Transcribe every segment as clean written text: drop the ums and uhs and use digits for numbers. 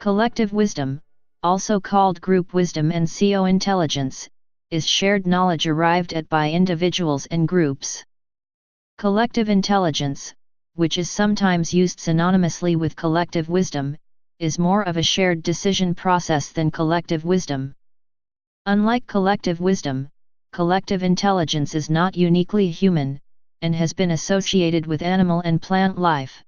Collective wisdom, also called group wisdom and co-intelligence, is shared knowledge arrived at by individuals and groups. Collective intelligence, which is sometimes used synonymously with collective wisdom, is more of a shared decision process than collective wisdom. Unlike collective wisdom, collective intelligence is not uniquely human, and has been associated with animal and plant life.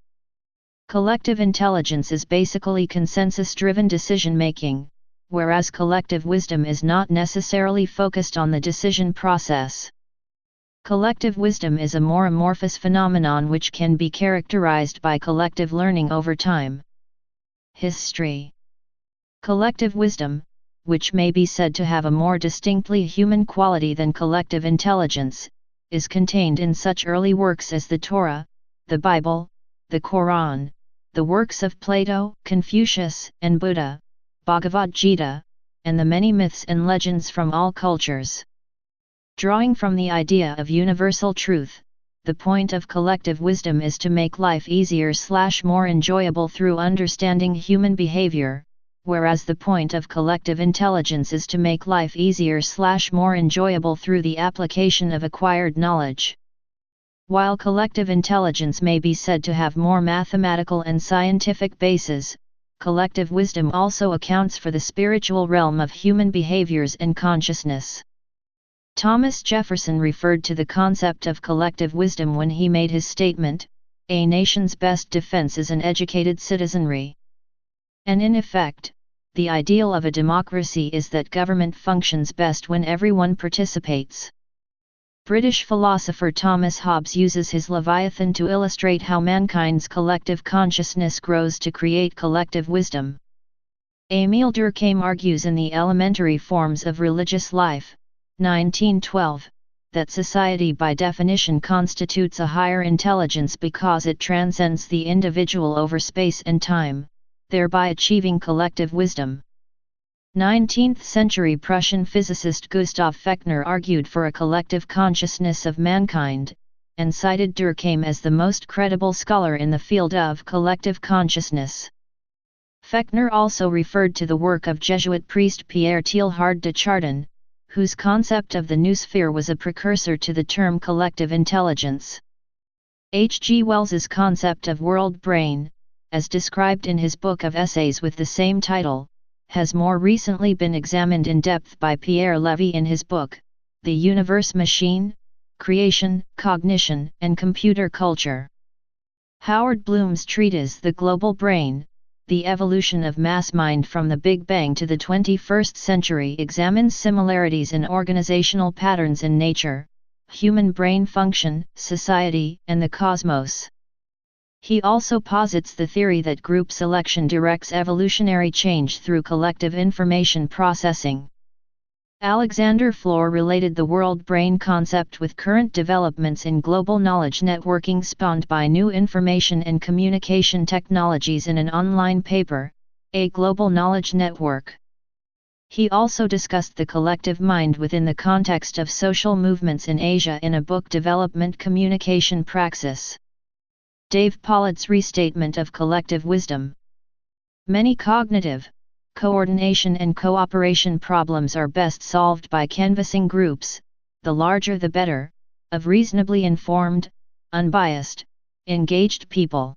Collective intelligence is basically consensus-driven decision-making, whereas collective wisdom is not necessarily focused on the decision process. Collective wisdom is a more amorphous phenomenon which can be characterized by collective learning over time. History. Collective wisdom, which may be said to have a more distinctly human quality than collective intelligence, is contained in such early works as the Torah, the Bible, the Quran, the works of Plato, Confucius, and Buddha, Bhagavad Gita, and the many myths and legends from all cultures. Drawing from the idea of universal truth, the point of collective wisdom is to make life easier/more enjoyable through understanding human behavior, whereas the point of collective intelligence is to make life easier/more enjoyable through the application of acquired knowledge. While collective intelligence may be said to have more mathematical and scientific bases, collective wisdom also accounts for the spiritual realm of human behaviors and consciousness. Thomas Jefferson referred to the concept of collective wisdom when he made his statement, "A nation's best defense is an educated citizenry." And in effect, the ideal of a democracy is that government functions best when everyone participates. British philosopher Thomas Hobbes uses his Leviathan to illustrate how mankind's collective consciousness grows to create collective wisdom. Émile Durkheim argues in The Elementary Forms of Religious Life, 1912, that society by definition constitutes a higher intelligence because it transcends the individual over space and time, thereby achieving collective wisdom. 19th-century Prussian physicist Gustav Fechner argued for a collective consciousness of mankind, and cited Durkheim as the most credible scholar in the field of collective consciousness. Fechner also referred to the work of Jesuit priest Pierre Teilhard de Chardin, whose concept of the noosphere was a precursor to the term collective intelligence. H. G. Wells's concept of world brain, as described in his book of essays with the same title, has more recently been examined in depth by Pierre Levy in his book, The Universe Machine, Creation, Cognition, and Computer Culture. Howard Bloom's treatise The Global Brain, The Evolution of Mass Mind from the Big Bang to the 21st Century examines similarities in organizational patterns in nature, human brain function, society, and the cosmos. He also posits the theory that group selection directs evolutionary change through collective information processing. Alexander Flor related the world brain concept with current developments in global knowledge networking spawned by new information and communication technologies in an online paper, A Global Knowledge Network. He also discussed the collective mind within the context of social movements in Asia in a book, Development Communication Praxis. Dave Pollard's restatement of collective wisdom. Many cognitive, coordination and cooperation problems are best solved by canvassing groups, the larger the better, of reasonably informed, unbiased, engaged people.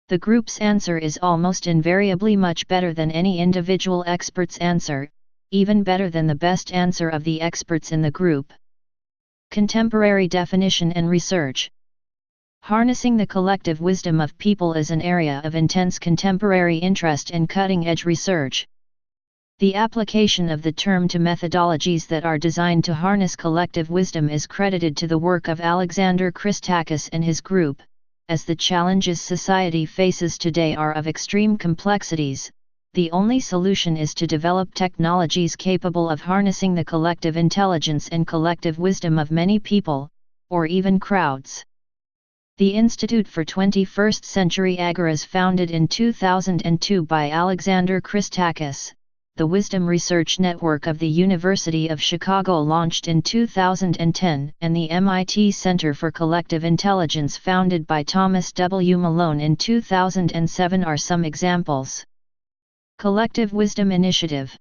The group's answer is almost invariably much better than any individual expert's answer, even better than the best answer of the experts in the group. Contemporary definition and research. Harnessing the collective wisdom of people is an area of intense contemporary interest and cutting-edge research. The application of the term to methodologies that are designed to harness collective wisdom is credited to the work of Alexander Christakis and his group, as the challenges society faces today are of extreme complexities. The only solution is to develop technologies capable of harnessing the collective intelligence and collective wisdom of many people, or even crowds. The Institute for 21st Century Agoras, founded in 2002 by Alexander Christakis, the Wisdom Research Network of the University of Chicago launched in 2010, and the MIT Center for Collective Intelligence founded by Thomas W. Malone in 2007 are some examples. Collective Wisdom Initiative.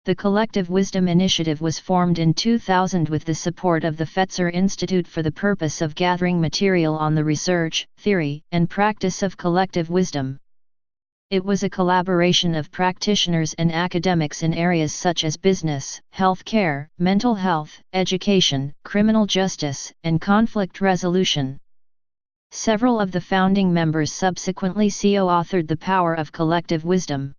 The Collective Wisdom Initiative was formed in 2000 with the support of the Fetzer Institute for the purpose of gathering material on the research, theory, and practice of collective wisdom. It was a collaboration of practitioners and academics in areas such as business, healthcare, mental health, education, criminal justice, and conflict resolution. Several of the founding members subsequently co-authored The Power of Collective Wisdom.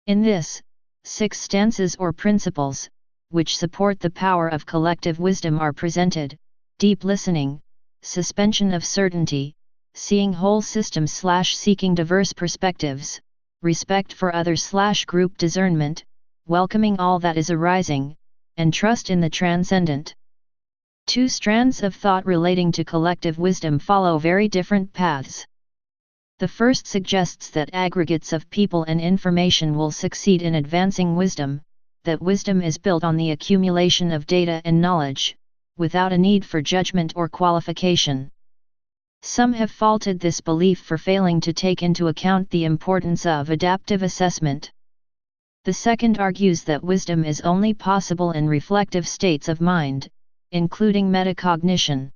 In this, 6 stances or principles, which support the power of collective wisdom are presented: deep listening, suspension of certainty, seeing whole systems/seeking diverse perspectives, respect for others/group discernment, welcoming all that is arising, and trust in the transcendent. 2 strands of thought relating to collective wisdom follow very different paths. The first suggests that aggregates of people and information will succeed in advancing wisdom, that wisdom is built on the accumulation of data and knowledge, without a need for judgment or qualification. Some have faulted this belief for failing to take into account the importance of adaptive assessment. The second argues that wisdom is only possible in reflective states of mind, including metacognition.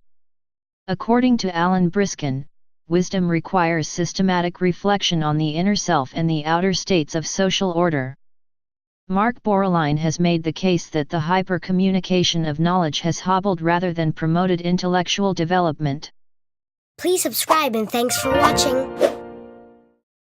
According to Alan Briskin, wisdom requires systematic reflection on the inner self and the outer states of social order. Mark Borreline has made the case that the hyper-communication of knowledge has hobbled rather than promoted intellectual development. Please subscribe and thanks for watching.